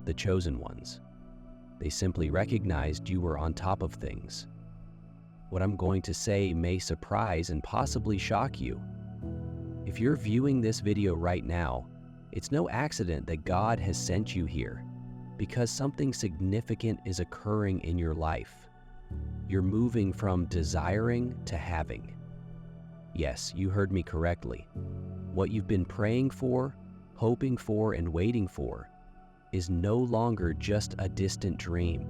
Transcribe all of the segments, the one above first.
the chosen ones. They simply recognized you were on top of things. What I'm going to say may surprise and possibly shock you. If you're viewing this video right now, it's no accident that God has sent you here, because something significant is occurring in your life. You're moving from desiring to having. Yes, you heard me correctly. What you've been praying for, hoping for, and waiting for is no longer just a distant dream.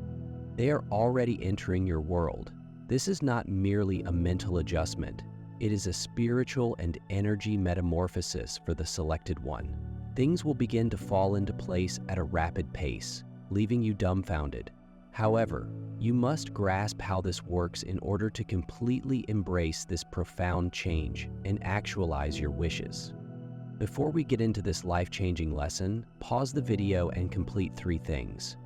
They are already entering your world. This is not merely a mental adjustment. It is a spiritual and energy metamorphosis for the selected one. Things will begin to fall into place at a rapid pace, leaving you dumbfounded. However, you must grasp how this works in order to completely embrace this profound change and actualize your wishes. Before we get into this life-changing lesson, pause the video and complete 3 things.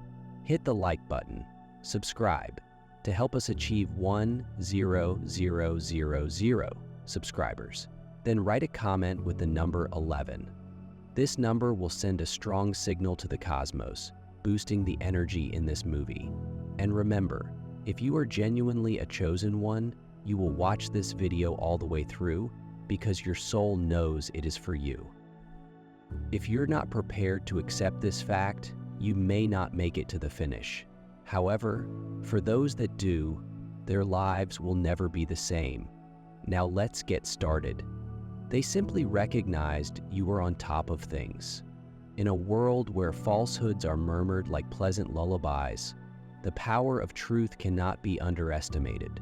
Hit the like button, subscribe to help us achieve 1,000,000 subscribers. Then write a comment with the number 11. This number will send a strong signal to the cosmos, boosting the energy in this movie. And remember, if you are genuinely a chosen one, you will watch this video all the way through because your soul knows it is for you. If you're not prepared to accept this fact, you may not make it to the finish. However, for those that do, their lives will never be the same. Now let's get started. They simply recognized you were on top of things. In a world where falsehoods are murmured like pleasant lullabies, the power of truth cannot be underestimated.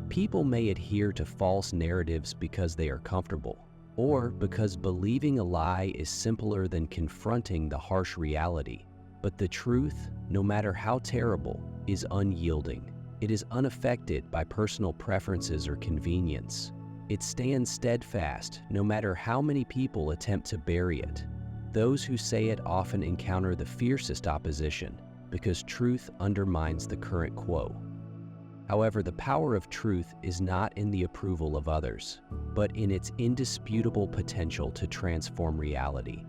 People may adhere to false narratives because they are comfortable, or because believing a lie is simpler than confronting the harsh reality. But the truth, no matter how terrible, is unyielding. It is unaffected by personal preferences or convenience. It stands steadfast, no matter how many people attempt to bury it. Those who say it often encounter the fiercest opposition, because truth undermines the current quo. However, the power of truth is not in the approval of others, but in its indisputable potential to transform reality.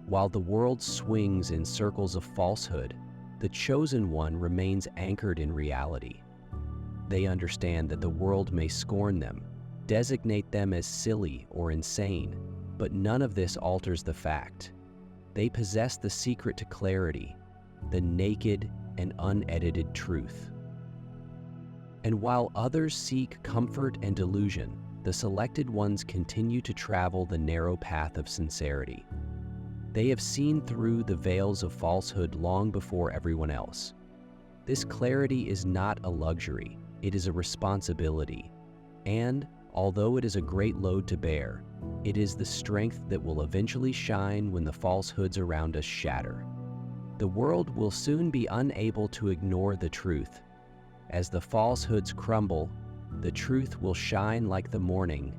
While the world swings in circles of falsehood, the chosen one remains anchored in reality. They understand that the world may scorn them, designate them as silly or insane, but none of this alters the fact. They possess the secret to clarity, the naked and unedited truth. And while others seek comfort and delusion, the selected ones continue to travel the narrow path of sincerity. They have seen through the veils of falsehood long before everyone else. This clarity is not a luxury, it is a responsibility. And, although it is a great load to bear, it is the strength that will eventually shine when the falsehoods around us shatter. The world will soon be unable to ignore the truth. As the falsehoods crumble, the truth will shine like the morning.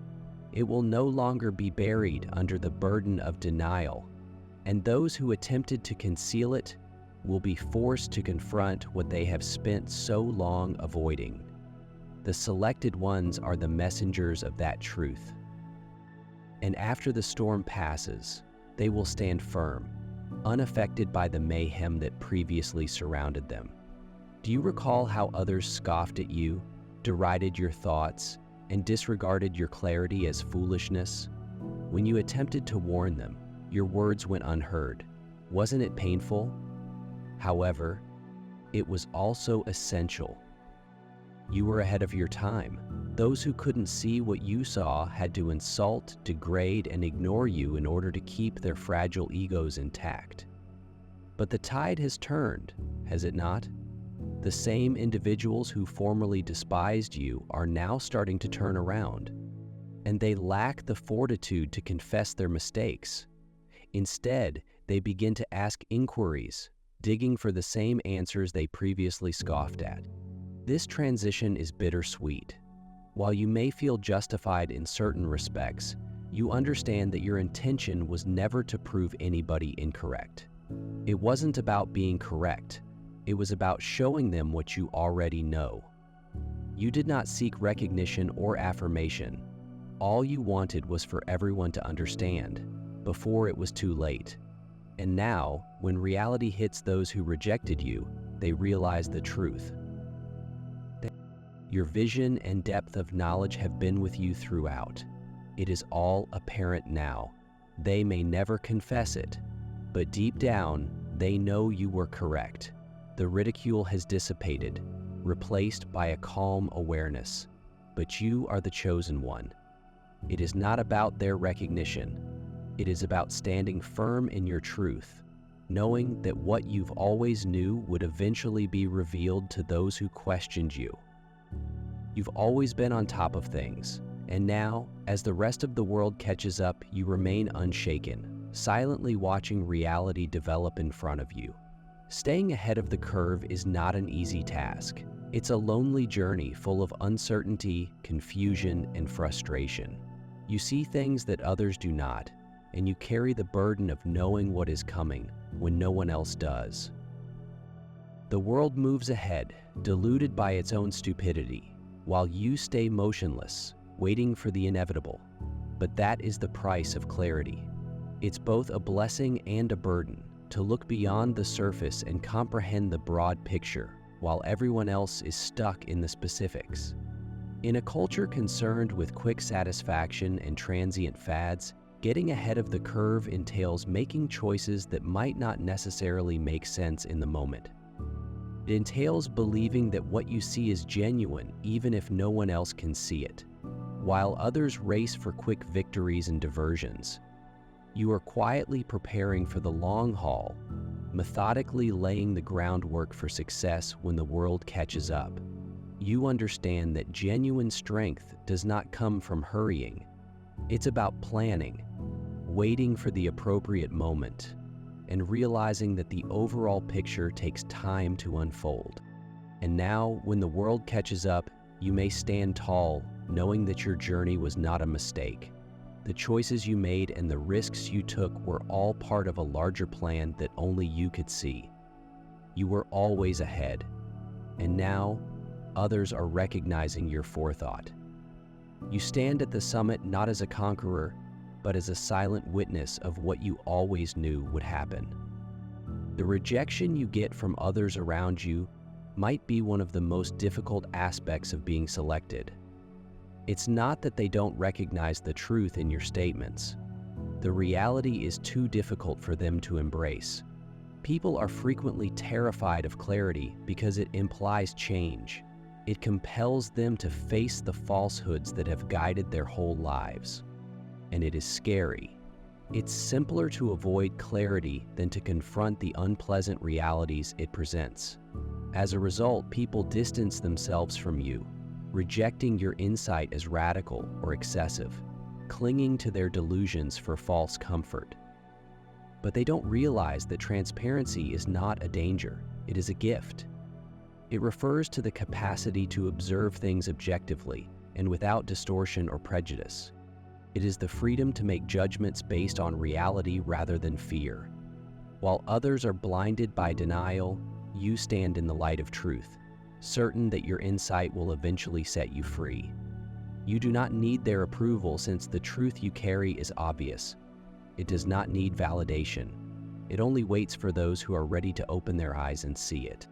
It will no longer be buried under the burden of denial, and those who attempted to conceal it will be forced to confront what they have spent so long avoiding. The selected ones are the messengers of that truth. And after the storm passes, they will stand firm, unaffected by the mayhem that previously surrounded them. Do you recall how others scoffed at you, derided your thoughts, and disregarded your clarity as foolishness? When you attempted to warn them, your words went unheard. Wasn't it painful? However, it was also essential. You were ahead of your time. Those who couldn't see what you saw had to insult, degrade, and ignore you in order to keep their fragile egos intact. But the tide has turned, has it not? The same individuals who formerly despised you are now starting to turn around, and they lack the fortitude to confess their mistakes. Instead, they begin to ask inquiries, digging for the same answers they previously scoffed at. This transition is bittersweet. While you may feel justified in certain respects, you understand that your intention was never to prove anybody incorrect. It wasn't about being correct. It was about showing them what you already know. You did not seek recognition or affirmation. All you wanted was for everyone to understand, before it was too late. And now, when reality hits those who rejected you, they realize the truth. Your vision and depth of knowledge have been with you throughout. It is all apparent now. They may never confess it, but deep down, they know you were correct. The ridicule has dissipated, replaced by a calm awareness. But you are the chosen one. It is not about their recognition. It is about standing firm in your truth, knowing that what you've always knew would eventually be revealed to those who questioned you. You've always been on top of things, and now, as the rest of the world catches up, you remain unshaken, silently watching reality develop in front of you. Staying ahead of the curve is not an easy task. It's a lonely journey full of uncertainty, confusion, and frustration. You see things that others do not, and you carry the burden of knowing what is coming when no one else does. The world moves ahead, deluded by its own stupidity, while you stay motionless, waiting for the inevitable. But that is the price of clarity. It's both a blessing and a burden to look beyond the surface and comprehend the broad picture, while everyone else is stuck in the specifics. In a culture concerned with quick satisfaction and transient fads, getting ahead of the curve entails making choices that might not necessarily make sense in the moment. It entails believing that what you see is genuine even if no one else can see it. While others race for quick victories and diversions, you are quietly preparing for the long haul, methodically laying the groundwork for success when the world catches up. You understand that genuine strength does not come from hurrying. It's about planning, waiting for the appropriate moment, and realizing that the overall picture takes time to unfold. And now, when the world catches up, you may stand tall, knowing that your journey was not a mistake. The choices you made and the risks you took were all part of a larger plan that only you could see. You were always ahead, and now others are recognizing your forethought. You stand at the summit not as a conqueror, but as a silent witness of what you always knew would happen. The rejection you get from others around you might be one of the most difficult aspects of being selected. It's not that they don't recognize the truth in your statements. The reality is too difficult for them to embrace. People are frequently terrified of clarity because it implies change. It compels them to face the falsehoods that have guided their whole lives. And it is scary. It's simpler to avoid clarity than to confront the unpleasant realities it presents. As a result, people distance themselves from you, rejecting your insight as radical or excessive, clinging to their delusions for false comfort. But they don't realize that transparency is not a danger, it is a gift. It refers to the capacity to observe things objectively and without distortion or prejudice. It is the freedom to make judgments based on reality rather than fear. While others are blinded by denial, you stand in the light of truth, certain that your insight will eventually set you free. You do not need their approval since the truth you carry is obvious. It does not need validation. It only waits for those who are ready to open their eyes and see it.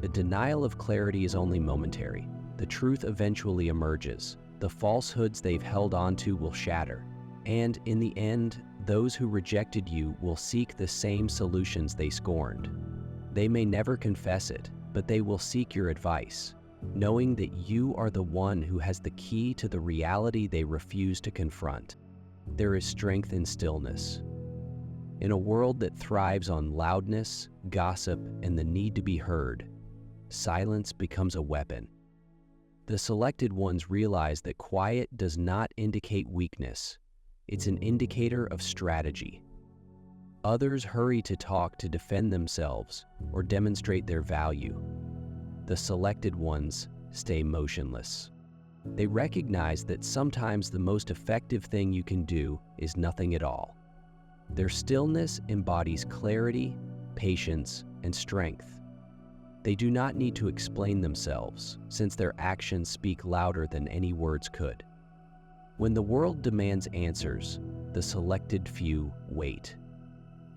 The denial of clarity is only momentary. The truth eventually emerges. The falsehoods they've held onto will shatter. And in the end, those who rejected you will seek the same solutions they scorned. They may never confess it, but they will seek your advice, knowing that you are the one who has the key to the reality they refuse to confront. There is strength in stillness. In a world that thrives on loudness, gossip, and the need to be heard, silence becomes a weapon. The selected ones realize that quiet does not indicate weakness. It's an indicator of strategy. Others hurry to talk to defend themselves or demonstrate their value. The selected ones stay motionless. They recognize that sometimes the most effective thing you can do is nothing at all. Their stillness embodies clarity, patience, and strength. They do not need to explain themselves, since their actions speak louder than any words could. When the world demands answers, the selected few wait.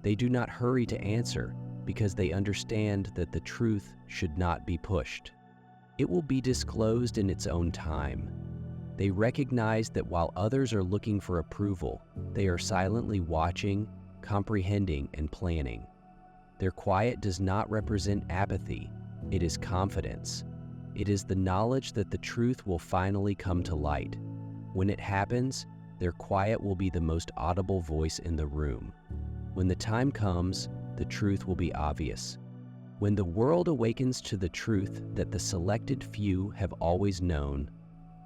They do not hurry to answer because they understand that the truth should not be pushed. It will be disclosed in its own time. They recognize that while others are looking for approval, they are silently watching, comprehending, and planning. Their quiet does not represent apathy, it is confidence. It is the knowledge that the truth will finally come to light. When it happens, their quiet will be the most audible voice in the room. When the time comes, the truth will be obvious. When the world awakens to the truth that the selected few have always known,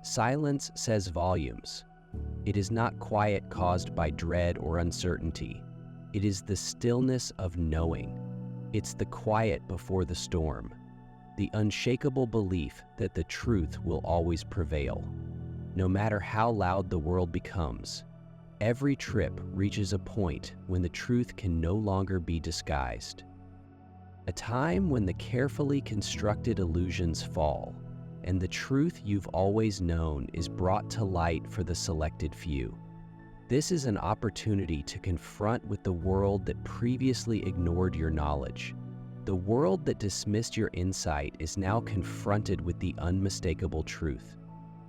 silence says volumes. It is not quiet caused by dread or uncertainty. It is the stillness of knowing. It's the quiet before the storm, the unshakable belief that the truth will always prevail. No matter how loud the world becomes, every trip reaches a point when the truth can no longer be disguised. A time when the carefully constructed illusions fall, and the truth you've always known is brought to light for the selected few. This is an opportunity to confront with the world that previously ignored your knowledge. The world that dismissed your insight is now confronted with the unmistakable truth.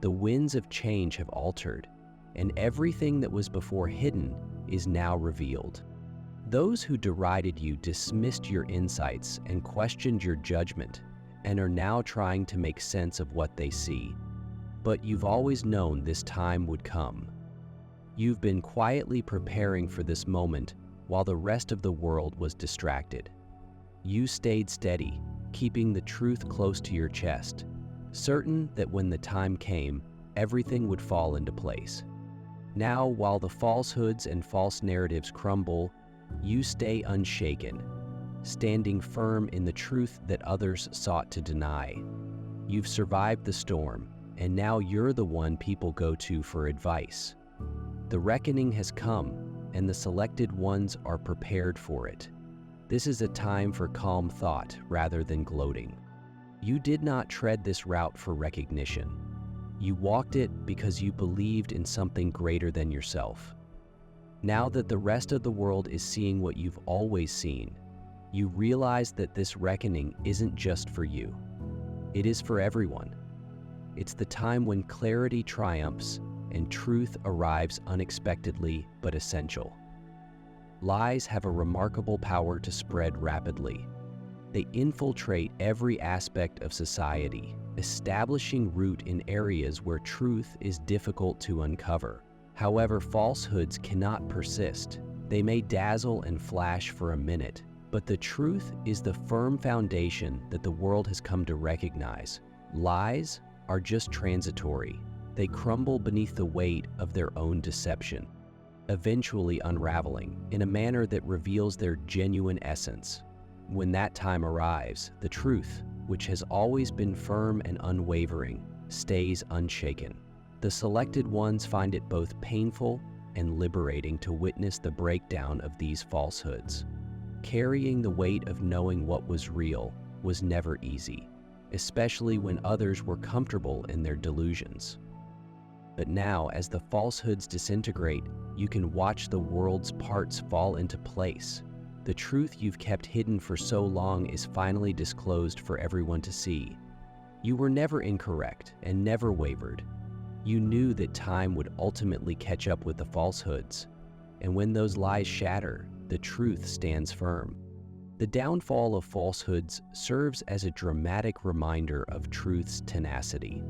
The winds of change have altered, and everything that was before hidden is now revealed. Those who derided you dismissed your insights and questioned your judgment, and are now trying to make sense of what they see. But you've always known this time would come. You've been quietly preparing for this moment while the rest of the world was distracted. You stayed steady, keeping the truth close to your chest, certain that when the time came, everything would fall into place. Now, while the falsehoods and false narratives crumble, you stay unshaken, standing firm in the truth that others sought to deny. You've survived the storm, and now you're the one people go to for advice. The reckoning has come, and the selected ones are prepared for it. This is a time for calm thought rather than gloating. You did not tread this route for recognition. You walked it because you believed in something greater than yourself. Now that the rest of the world is seeing what you've always seen, you realize that this reckoning isn't just for you. It is for everyone. It's the time when clarity triumphs and truth arrives unexpectedly but essential. Lies have a remarkable power to spread rapidly. They infiltrate every aspect of society, establishing root in areas where truth is difficult to uncover. However, falsehoods cannot persist. They may dazzle and flash for a minute, but the truth is the firm foundation that the world has come to recognize. Lies are just transitory. They crumble beneath the weight of their own deception, eventually unraveling in a manner that reveals their genuine essence. When that time arrives, the truth, which has always been firm and unwavering, stays unshaken. The selected ones find it both painful and liberating to witness the breakdown of these falsehoods. Carrying the weight of knowing what was real was never easy, especially when others were comfortable in their delusions. But now, as the falsehoods disintegrate, you can watch the world's parts fall into place. The truth you've kept hidden for so long is finally disclosed for everyone to see. You were never incorrect and never wavered. You knew that time would ultimately catch up with the falsehoods, and when those lies shatter, the truth stands firm. The downfall of falsehoods serves as a dramatic reminder of truth's tenacity.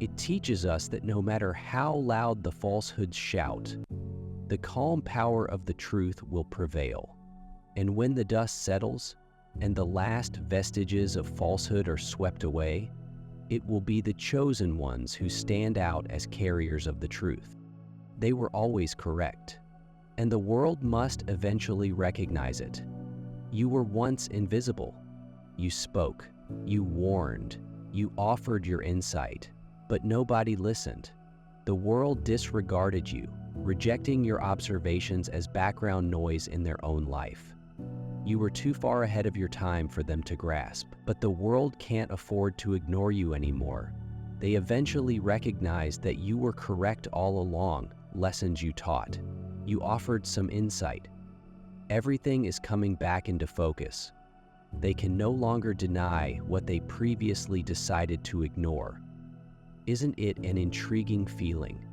It teaches us that no matter how loud the falsehoods shout, the calm power of the truth will prevail. And when the dust settles and the last vestiges of falsehood are swept away, it will be the chosen ones who stand out as carriers of the truth. They were always correct, and the world must eventually recognize it. You were once invisible. You spoke, you warned, you offered your insight, but nobody listened. The world disregarded you, rejecting your observations as background noise in their own life. You were too far ahead of your time for them to grasp, but the world can't afford to ignore you anymore. They eventually recognized that you were correct all along, lessons you taught. You offered some insight. Everything is coming back into focus. They can no longer deny what they previously decided to ignore. Isn't it an intriguing feeling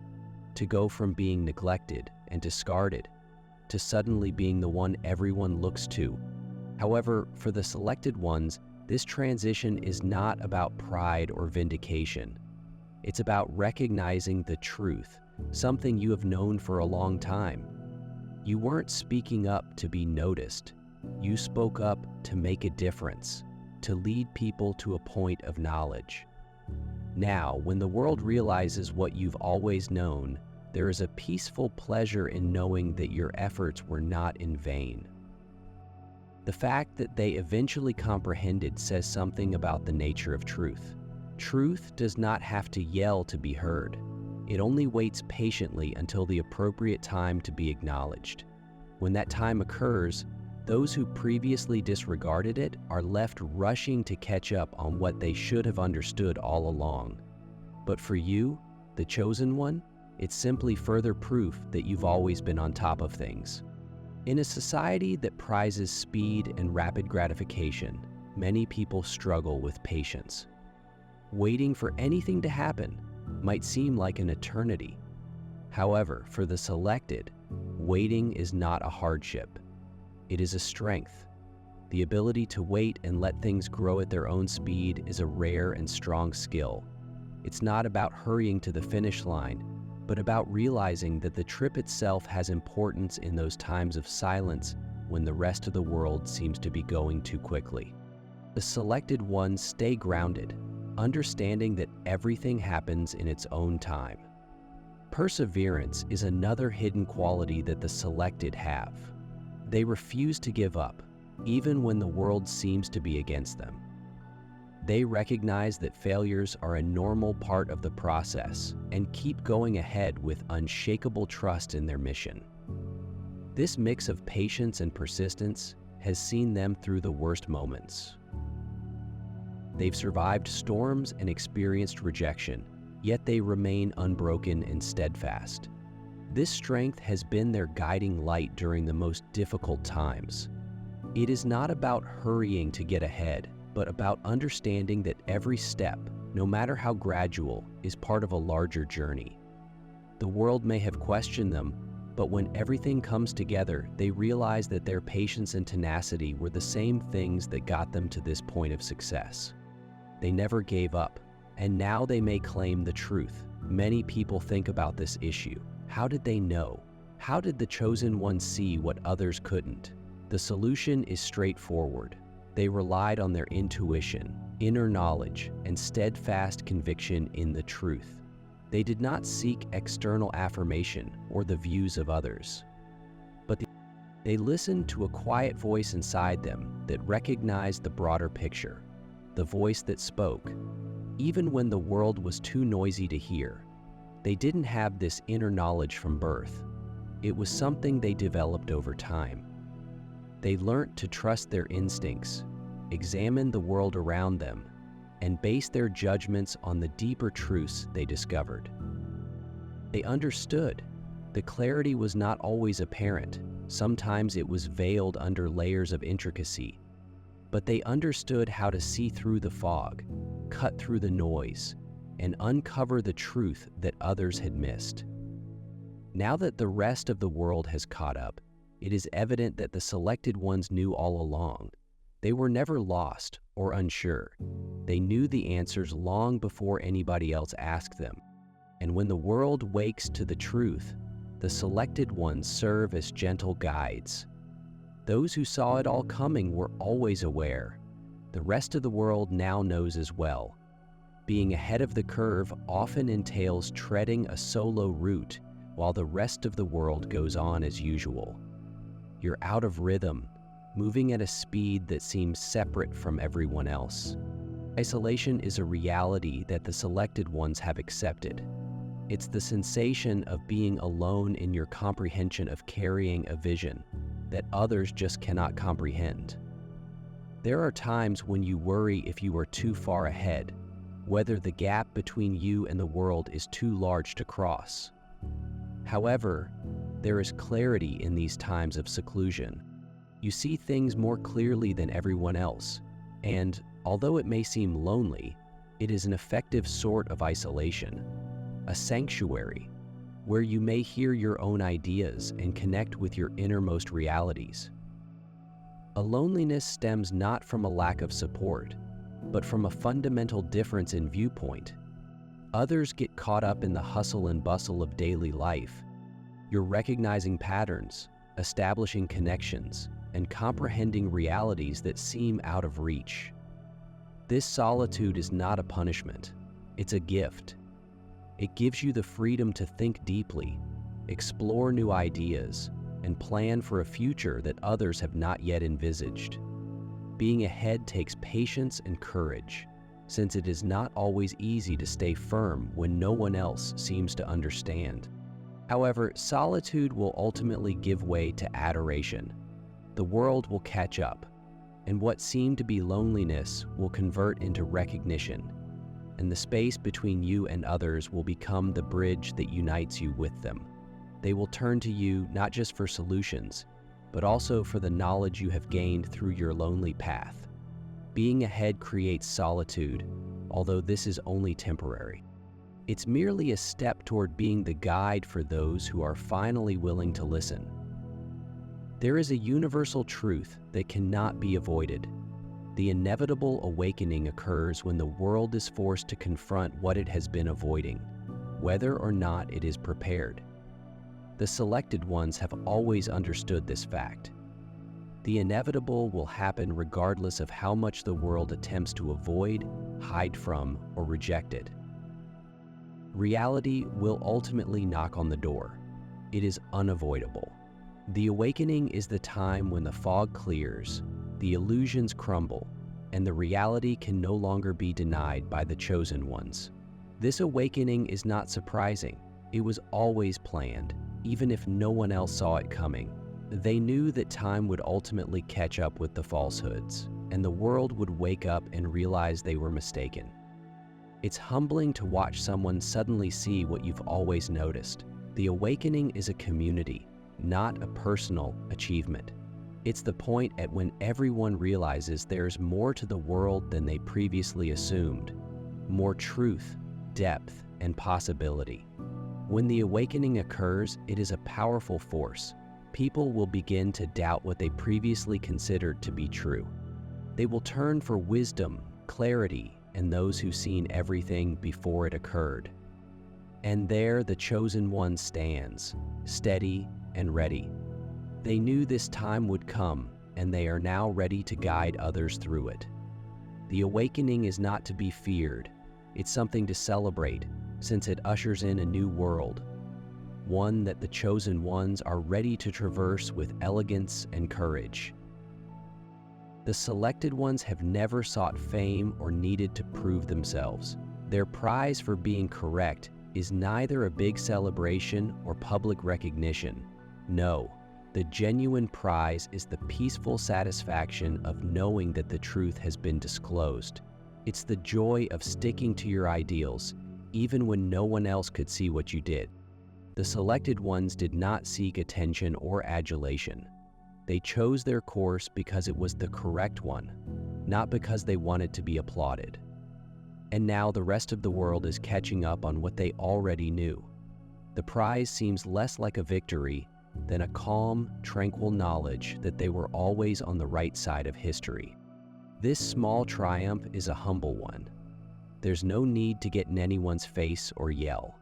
to go from being neglected and discarded to suddenly being the one everyone looks to? However, for the selected ones, this transition is not about pride or vindication. It's about recognizing the truth, something you have known for a long time. You weren't speaking up to be noticed. You spoke up to make a difference, to lead people to a point of knowledge. Now, when the world realizes what you've always known, there is a peaceful pleasure in knowing that your efforts were not in vain. The fact that they eventually comprehended says something about the nature of truth. Truth does not have to yell to be heard. It only waits patiently until the appropriate time to be acknowledged. When that time occurs, those who previously disregarded it are left rushing to catch up on what they should have understood all along. But for you, the chosen one, it's simply further proof that you've always been on top of things. In a society that prizes speed and rapid gratification, many people struggle with patience. Waiting for anything to happen might seem like an eternity. However, for the selected, waiting is not a hardship. It is a strength. The ability to wait and let things grow at their own speed is a rare and strong skill. It's not about hurrying to the finish line, but about realizing that the trip itself has importance in those times of silence when the rest of the world seems to be going too quickly. The selected ones stay grounded, understanding that everything happens in its own time. Perseverance is another hidden quality that the selected have. They refuse to give up, even when the world seems to be against them. They recognize that failures are a normal part of the process and keep going ahead with unshakable trust in their mission. This mix of patience and persistence has seen them through the worst moments. They've survived storms and experienced rejection, yet they remain unbroken and steadfast. This strength has been their guiding light during the most difficult times. It is not about hurrying to get ahead, but about understanding that every step, no matter how gradual, is part of a larger journey. The world may have questioned them, but when everything comes together, they realize that their patience and tenacity were the same things that got them to this point of success. They never gave up, and now they may claim the truth. Many people think about this issue. How did they know? How did the chosen ones see what others couldn't? The solution is straightforward. They relied on their intuition, inner knowledge, and steadfast conviction in the truth. They did not seek external affirmation or the views of others, but they listened to a quiet voice inside them that recognized the broader picture, the voice that spoke, even when the world was too noisy to hear. They didn't have this inner knowledge from birth. It was something they developed over time. They learned to trust their instincts, examine the world around them, and base their judgments on the deeper truths they discovered. They understood. The clarity was not always apparent. Sometimes it was veiled under layers of intricacy. But they understood how to see through the fog, cut through the noise, and uncover the truth that others had missed. Now that the rest of the world has caught up, it is evident that the selected ones knew all along. They were never lost or unsure. They knew the answers long before anybody else asked them. And when the world wakes to the truth, the selected ones serve as gentle guides. Those who saw it all coming were always aware. The rest of the world now knows as well. Being ahead of the curve often entails treading a solo route while the rest of the world goes on as usual. You're out of rhythm, moving at a speed that seems separate from everyone else. Isolation is a reality that the selected ones have accepted. It's the sensation of being alone in your comprehension of carrying a vision that others just cannot comprehend. There are times when you worry if you are too far ahead, whether the gap between you and the world is too large to cross. However, there is clarity in these times of seclusion. You see things more clearly than everyone else, and although it may seem lonely, it is an effective sort of isolation, a sanctuary where you may hear your own ideas and connect with your innermost realities. A loneliness stems not from a lack of support, but from a fundamental difference in viewpoint. Others get caught up in the hustle and bustle of daily life. You're recognizing patterns, establishing connections, and comprehending realities that seem out of reach. This solitude is not a punishment, it's a gift. It gives you the freedom to think deeply, explore new ideas, and plan for a future that others have not yet envisaged. Being ahead takes patience and courage, since it is not always easy to stay firm when no one else seems to understand. However, solitude will ultimately give way to adoration. The world will catch up, and what seemed to be loneliness will convert into recognition, and the space between you and others will become the bridge that unites you with them. They will turn to you not just for solutions, but also for the knowledge you have gained through your lonely path. Being ahead creates solitude, although this is only temporary. It's merely a step toward being the guide for those who are finally willing to listen. There is a universal truth that cannot be avoided. The inevitable awakening occurs when the world is forced to confront what it has been avoiding, whether or not it is prepared. The selected ones have always understood this fact. The inevitable will happen regardless of how much the world attempts to avoid, hide from, or reject it. Reality will ultimately knock on the door. It is unavoidable. The awakening is the time when the fog clears, the illusions crumble, and the reality can no longer be denied by the chosen ones. This awakening is not surprising. It was always planned, even if no one else saw it coming. They knew that time would ultimately catch up with the falsehoods, and the world would wake up and realize they were mistaken. It's humbling to watch someone suddenly see what you've always noticed. The awakening is a community, not a personal achievement. It's the point at when everyone realizes there's more to the world than they previously assumed, more truth, depth, and possibility. When the awakening occurs, it is a powerful force. People will begin to doubt what they previously considered to be true. They will turn for wisdom, clarity, and those who've seen everything before it occurred. And there the chosen one stands, steady and ready. They knew this time would come, and they are now ready to guide others through it. The awakening is not to be feared. It's something to celebrate, since it ushers in a new world, one that the chosen ones are ready to traverse with elegance and courage. The selected ones have never sought fame or needed to prove themselves. Their prize for being correct is neither a big celebration or public recognition. No, the genuine prize is the peaceful satisfaction of knowing that the truth has been disclosed. It's the joy of sticking to your ideals, even when no one else could see what you did. The selected ones did not seek attention or adulation. They chose their course because it was the correct one, not because they wanted to be applauded. And now the rest of the world is catching up on what they already knew. The prize seems less like a victory than a calm, tranquil knowledge that they were always on the right side of history. This small triumph is a humble one. There's no need to get in anyone's face or yell,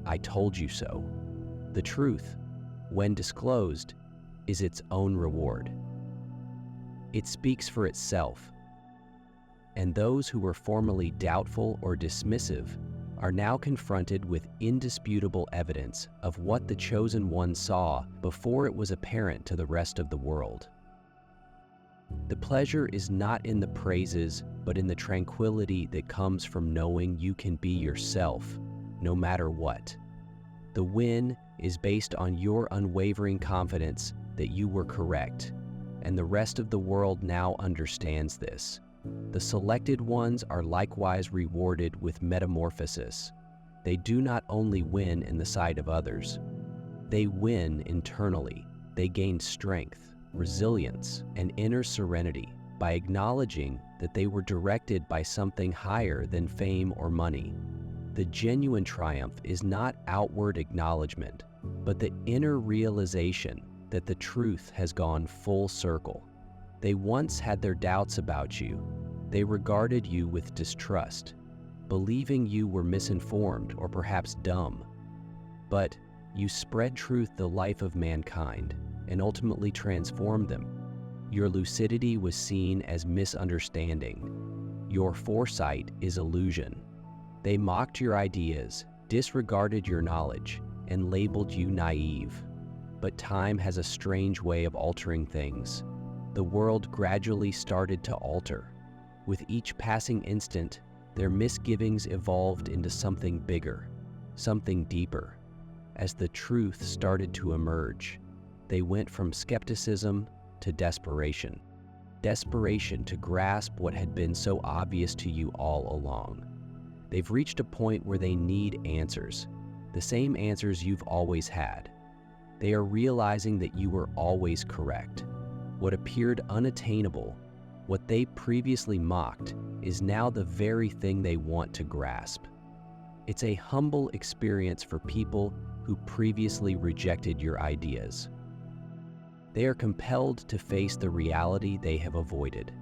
"I told you so." The truth, when disclosed, is its own reward. It speaks for itself, and those who were formerly doubtful or dismissive are now confronted with indisputable evidence of what the chosen one saw before it was apparent to the rest of the world. The pleasure is not in the praises, but in the tranquility that comes from knowing you can be yourself, no matter what. The win is based on your unwavering confidence that you were correct, and the rest of the world now understands this. The selected ones are likewise rewarded with metamorphosis. They do not only win in the sight of others, they win internally. They gain strength, resilience, and inner serenity by acknowledging that they were directed by something higher than fame or money. The genuine triumph is not outward acknowledgement, but the inner realization that the truth has gone full circle. They once had their doubts about you. They regarded you with distrust, believing you were misinformed or perhaps dumb. But you spread truth the life of mankind and ultimately transformed them. Your lucidity was seen as misunderstanding. Your foresight is illusion. They mocked your ideas, disregarded your knowledge, and labeled you naive. But time has a strange way of altering things. The world gradually started to alter. With each passing instant, their misgivings evolved into something bigger, something deeper. As the truth started to emerge, they went from skepticism to desperation. Desperation to grasp what had been so obvious to you all along. They've reached a point where they need answers, the same answers you've always had. They are realizing that you were always correct. What appeared unattainable, what they previously mocked, is now the very thing they want to grasp. It's a humble experience for people who previously rejected your ideas. They are compelled to face the reality they have avoided.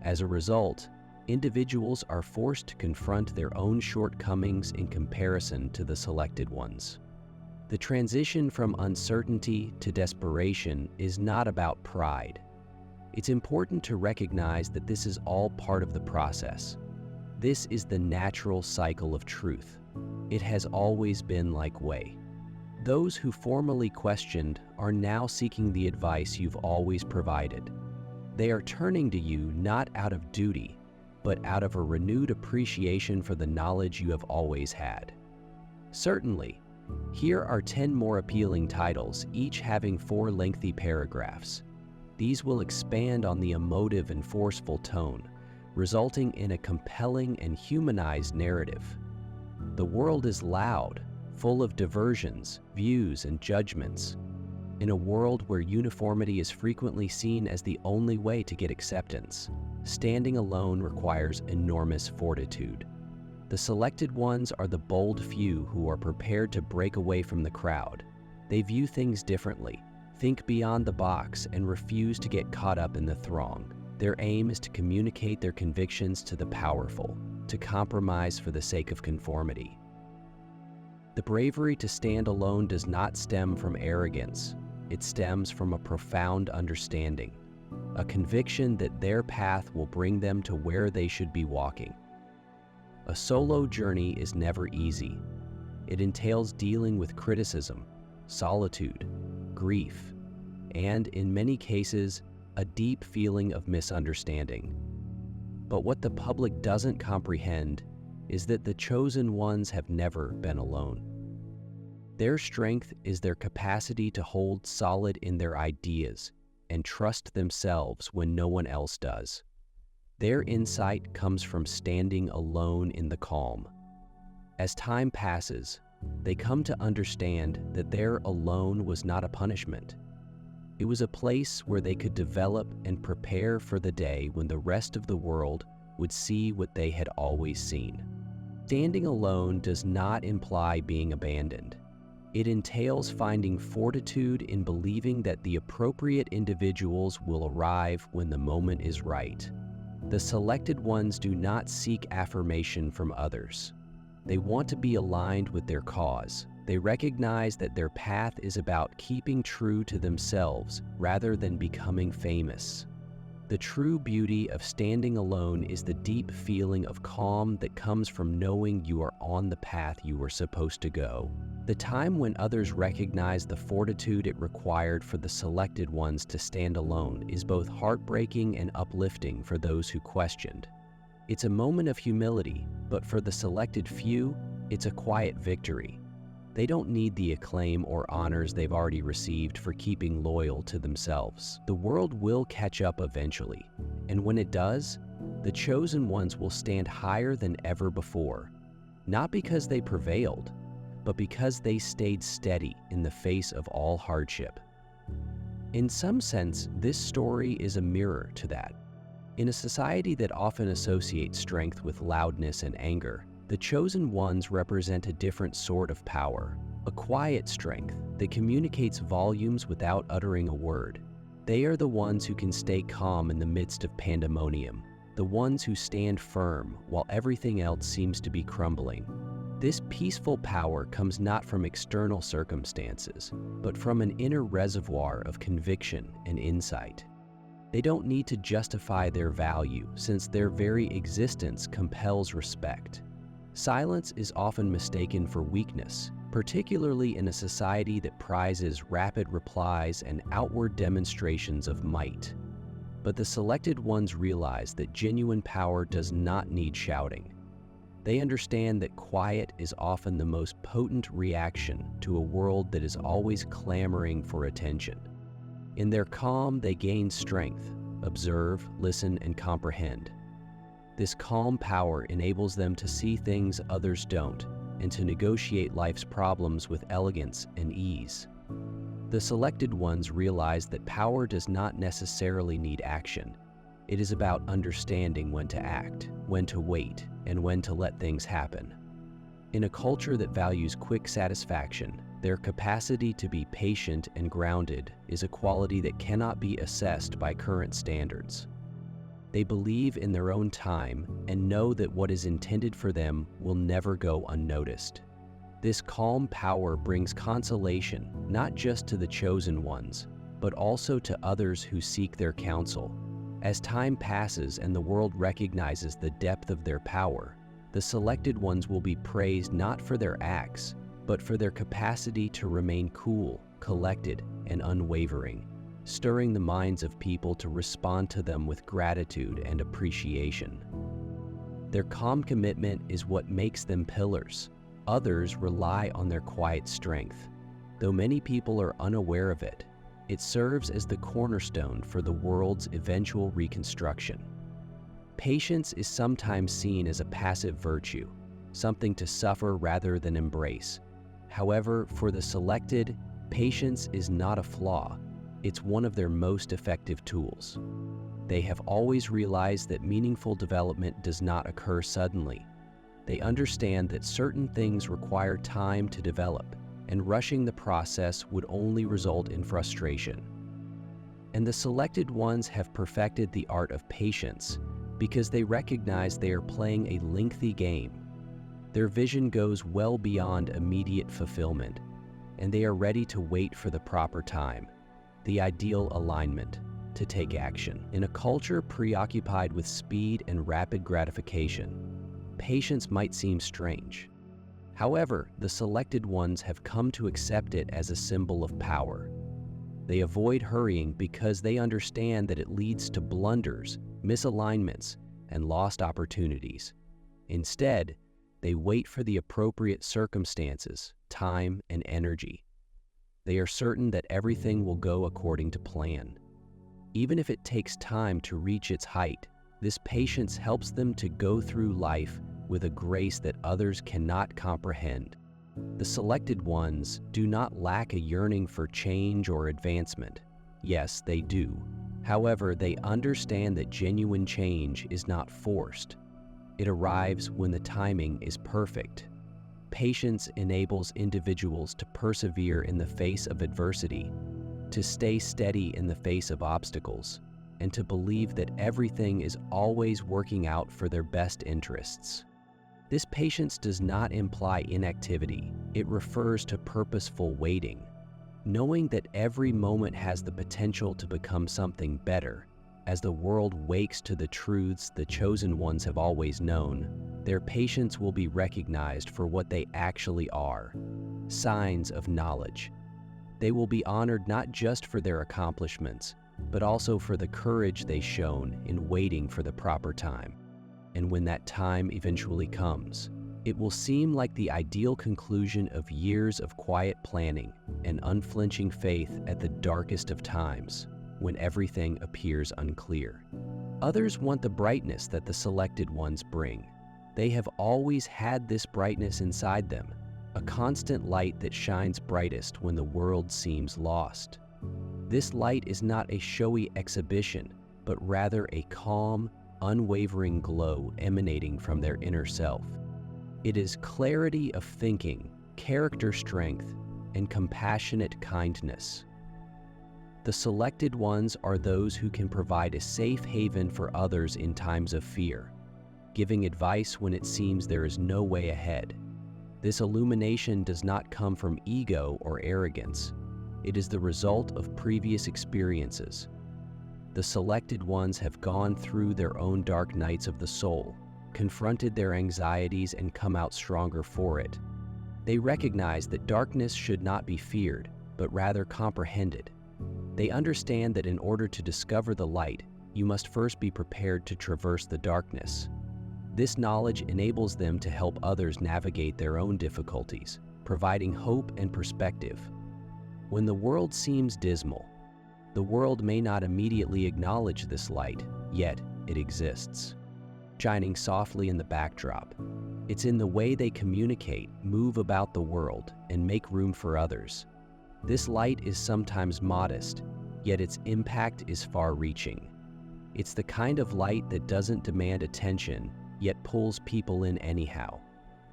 As a result, individuals are forced to confront their own shortcomings in comparison to the selected ones. The transition from uncertainty to desperation is not about pride. It's important to recognize that this is all part of the process. This is the natural cycle of truth. It has always been like way. Those who formerly questioned are now seeking the advice you've always provided. They are turning to you not out of duty, but out of a renewed appreciation for the knowledge you have always had. Certainly, here are 10 more appealing titles, each having 4 lengthy paragraphs. These will expand on the emotive and forceful tone, resulting in a compelling and humanized narrative. The world is loud, full of diversions, views, and judgments. In a world where uniformity is frequently seen as the only way to get acceptance, standing alone requires enormous fortitude. The selected ones are the bold few who are prepared to break away from the crowd. They view things differently, think beyond the box, and refuse to get caught up in the throng. Their aim is to communicate their convictions to the powerful, to compromise for the sake of conformity. The bravery to stand alone does not stem from arrogance. It stems from a profound understanding, a conviction that their path will bring them to where they should be walking. A solo journey is never easy. It entails dealing with criticism, solitude, grief, and, in many cases, a deep feeling of misunderstanding. But what the public doesn't comprehend is that the chosen ones have never been alone. Their strength is their capacity to hold solid in their ideas and trust themselves when no one else does. Their insight comes from standing alone in the calm. As time passes, they come to understand that their alone was not a punishment. It was a place where they could develop and prepare for the day when the rest of the world would see what they had always seen. Standing alone does not imply being abandoned. It entails finding fortitude in believing that the appropriate individuals will arrive when the moment is right. The selected ones do not seek affirmation from others. They want to be aligned with their cause. They recognize that their path is about keeping true to themselves rather than becoming famous. The true beauty of standing alone is the deep feeling of calm that comes from knowing you are on the path you were supposed to go. The time when others recognize the fortitude it required for the selected ones to stand alone is both heartbreaking and uplifting for those who questioned. It's a moment of humility, but for the selected few, it's a quiet victory. They don't need the acclaim or honors they've already received for keeping loyal to themselves. The world will catch up eventually, and when it does, the chosen ones will stand higher than ever before, not because they prevailed, but because they stayed steady in the face of all hardship. In some sense, this story is a mirror to that. In a society that often associates strength with loudness and anger, the chosen ones represent a different sort of power, a quiet strength that communicates volumes without uttering a word. They are the ones who can stay calm in the midst of pandemonium, the ones who stand firm while everything else seems to be crumbling. This peaceful power comes not from external circumstances, but from an inner reservoir of conviction and insight. They don't need to justify their value, since their very existence compels respect. Silence is often mistaken for weakness, particularly in a society that prizes rapid replies and outward demonstrations of might. But the selected ones realize that genuine power does not need shouting. They understand that quiet is often the most potent reaction to a world that is always clamoring for attention. In their calm, they gain strength, observe, listen, and comprehend. This calm power enables them to see things others don't and to negotiate life's problems with elegance and ease. The selected ones realize that power does not necessarily need action. It is about understanding when to act, when to wait, and when to let things happen. In a culture that values quick satisfaction, their capacity to be patient and grounded is a quality that cannot be assessed by current standards. They believe in their own time and know that what is intended for them will never go unnoticed. This calm power brings consolation not just to the chosen ones, but also to others who seek their counsel. As time passes and the world recognizes the depth of their power, the selected ones will be praised not for their acts, but for their capacity to remain cool, collected, and unwavering, stirring the minds of people to respond to them with gratitude and appreciation. Their calm commitment is what makes them pillars. Others rely on their quiet strength. Though many people are unaware of it, it serves as the cornerstone for the world's eventual reconstruction. Patience is sometimes seen as a passive virtue, something to suffer rather than embrace. However, for the selected, patience is not a flaw. It's one of their most effective tools. They have always realized that meaningful development does not occur suddenly. They understand that certain things require time to develop, and rushing the process would only result in frustration. And the selected ones have perfected the art of patience because they recognize they are playing a lengthy game. Their vision goes well beyond immediate fulfillment, and they are ready to wait for the proper time, the ideal alignment, to take action. In a culture preoccupied with speed and rapid gratification, patience might seem strange. However, the selected ones have come to accept it as a symbol of power. They avoid hurrying because they understand that it leads to blunders, misalignments, and lost opportunities. Instead, they wait for the appropriate circumstances, time, and energy. They are certain that everything will go according to plan. Even if it takes time to reach its height, this patience helps them to go through life with a grace that others cannot comprehend. The selected ones do not lack a yearning for change or advancement. Yes, they do. However, they understand that genuine change is not forced. It arrives when the timing is perfect. Patience enables individuals to persevere in the face of adversity, to stay steady in the face of obstacles, and to believe that everything is always working out for their best interests. This patience does not imply inactivity. It refers to purposeful waiting. Knowing that every moment has the potential to become something better, as the world wakes to the truths the chosen ones have always known, their patience will be recognized for what they actually are, signs of knowledge. They will be honored not just for their accomplishments, but also for the courage they shown in waiting for the proper time. And when that time eventually comes, it will seem like the ideal conclusion of years of quiet planning and unflinching faith at the darkest of times, when everything appears unclear. Others want the brightness that the selected ones bring. They have always had this brightness inside them, a constant light that shines brightest when the world seems lost. This light is not a showy exhibition, but rather a calm, unwavering glow emanating from their inner self. It is clarity of thinking, character strength, and compassionate kindness. The selected ones are those who can provide a safe haven for others in times of fear, giving advice when it seems there is no way ahead. This illumination does not come from ego or arrogance. It is the result of previous experiences. The selected ones have gone through their own dark nights of the soul, confronted their anxieties, and come out stronger for it. They recognize that darkness should not be feared, but rather comprehended. They understand that in order to discover the light, you must first be prepared to traverse the darkness. This knowledge enables them to help others navigate their own difficulties, providing hope and perspective. When the world seems dismal, the world may not immediately acknowledge this light, yet it exists, shining softly in the backdrop. It's in the way they communicate, move about the world, and make room for others. This light is sometimes modest, yet its impact is far-reaching. It's the kind of light that doesn't demand attention, yet pulls people in anyhow.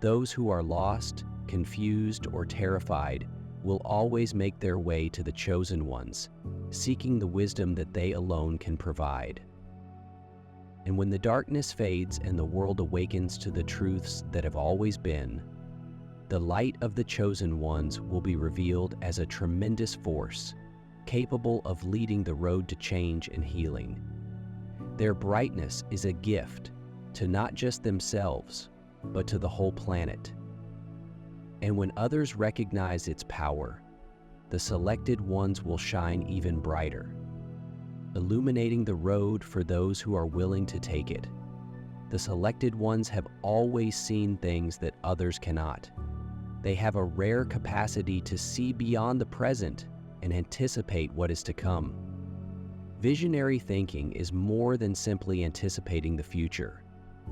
Those who are lost, confused, or terrified will always make their way to the chosen ones, seeking the wisdom that they alone can provide. And when the darkness fades and the world awakens to the truths that have always been, the light of the chosen ones will be revealed as a tremendous force, capable of leading the road to change and healing. Their brightness is a gift to not just themselves, but to the whole planet. And when others recognize its power, the selected ones will shine even brighter, illuminating the road for those who are willing to take it. The selected ones have always seen things that others cannot. They have a rare capacity to see beyond the present and anticipate what is to come. Visionary thinking is more than simply anticipating the future.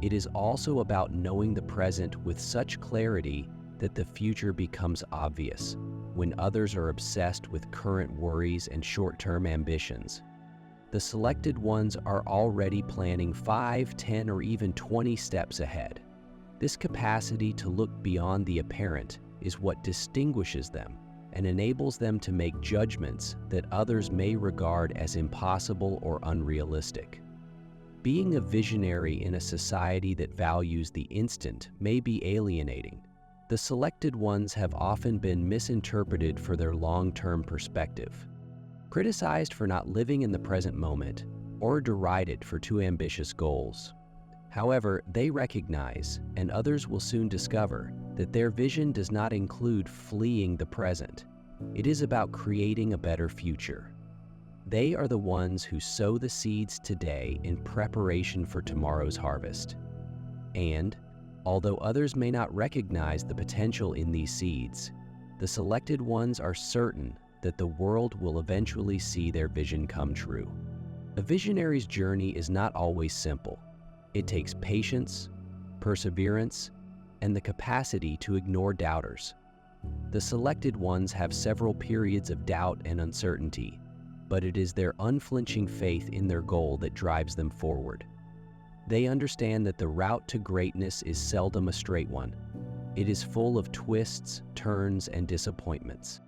It is also about knowing the present with such clarity that the future becomes obvious when others are obsessed with current worries and short-term ambitions. The selected ones are already planning 5, 10, or even 20 steps ahead. This capacity to look beyond the apparent is what distinguishes them and enables them to make judgments that others may regard as impossible or unrealistic. Being a visionary in a society that values the instant may be alienating. The selected ones have often been misinterpreted for their long-term perspective, criticized for not living in the present moment, or derided for too ambitious goals. However, they recognize, and others will soon discover, that their vision does not include fleeing the present. It is about creating a better future. They are the ones who sow the seeds today in preparation for tomorrow's harvest. And, although others may not recognize the potential in these seeds, the selected ones are certain that the world will eventually see their vision come true. A visionary's journey is not always simple. It takes patience, perseverance, and the capacity to ignore doubters. The selected ones have several periods of doubt and uncertainty, but it is their unflinching faith in their goal that drives them forward. They understand that the route to greatness is seldom a straight one. It is full of twists, turns, and disappointments.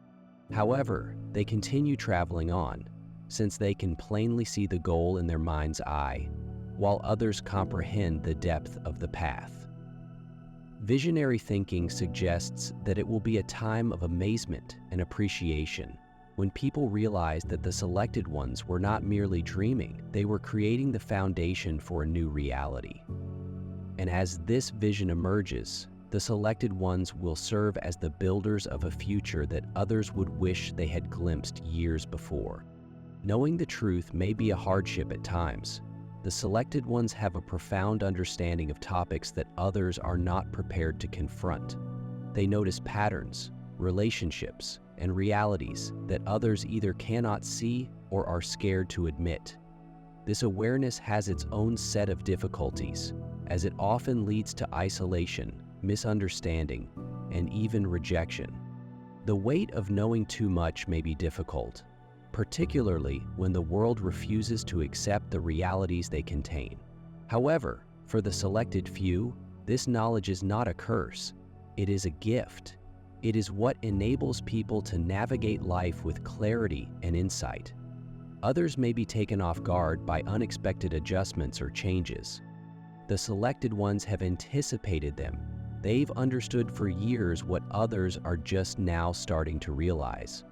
However, they continue traveling on, since they can plainly see the goal in their mind's eye, while others comprehend the depth of the path. Visionary thinking suggests that it will be a time of amazement and appreciation when people realize that the selected ones were not merely dreaming, they were creating the foundation for a new reality. And as this vision emerges, the selected ones will serve as the builders of a future that others would wish they had glimpsed years before. Knowing the truth may be a hardship at times. The selected ones have a profound understanding of topics that others are not prepared to confront. They notice patterns, relationships, and realities that others either cannot see or are scared to admit. This awareness has its own set of difficulties, as it often leads to isolation, misunderstanding, and even rejection. The weight of knowing too much may be difficult, particularly when the world refuses to accept the realities they contain. However, for the selected few, this knowledge is not a curse. It is a gift. It is what enables people to navigate life with clarity and insight. Others may be taken off guard by unexpected adjustments or changes. The selected ones have anticipated them. They've understood for years what others are just now starting to realize.